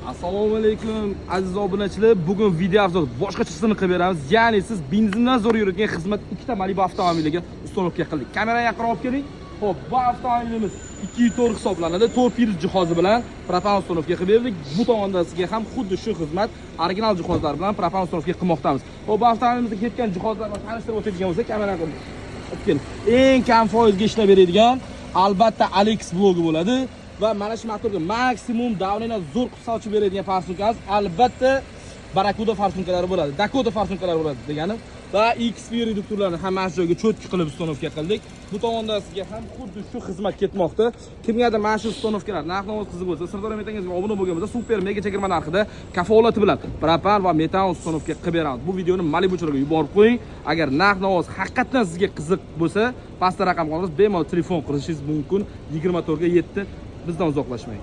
Assalomu alaykum aziz obunachilar. Bugun video avzor boshqachasini qilib beramiz. Ya'ni siz benzindan zo'r yuradigan xizmat ikkita Malibu avtomobiliga ustonovka qildik. Kameraga yaqin olib keling. Xo'p, bu avtomobilimiz 2.4 hisoblanadi. 4 piz jihozi bilan propan ustonovka qilib berdik. Bu tomonda sizga ham xuddi shu xizmat original jihozlar bilan propan ustonovka qilmoqdamiz. Xo'p, bu avtomobilimizda ketgan jihozlar bilan tanishtirib o'tadigan bo'lsak, kameraga olib keling. Eng kam foizga ishlab beradigan albatta Alex blogi bo'ladi. Va mana shu motorga maksimum davrini zo'r qisqartib beradigan farsunkamiz albatta Barakuda farsunkalari bo'ladi. Dakota farsunkalari bo'ladi degani. Va XP reduktorlarni hamma joyga cho'tki qilib ustonovka qildik. Bu tomonda sizga ham xuddi shu xizmat ketmoqda. Kimgadir mana shu ustonovkalar narx-navo qiziq bo'lsa, Sardor Metangizga obuna bo'lgan bo'lsa, super mega chegirma narxida kafolati bilan propan va metan ustonovka qilib beramiz. Bu videoni Malibuchilarga yuborib qo'ying. Agar narx-navo haqiqatan sizga qiziq bo'lsa, pastda raqam qoldirib, bemalol telefon qilishingiz mumkin. 24 ga 7 bizdan uzoqlashmang.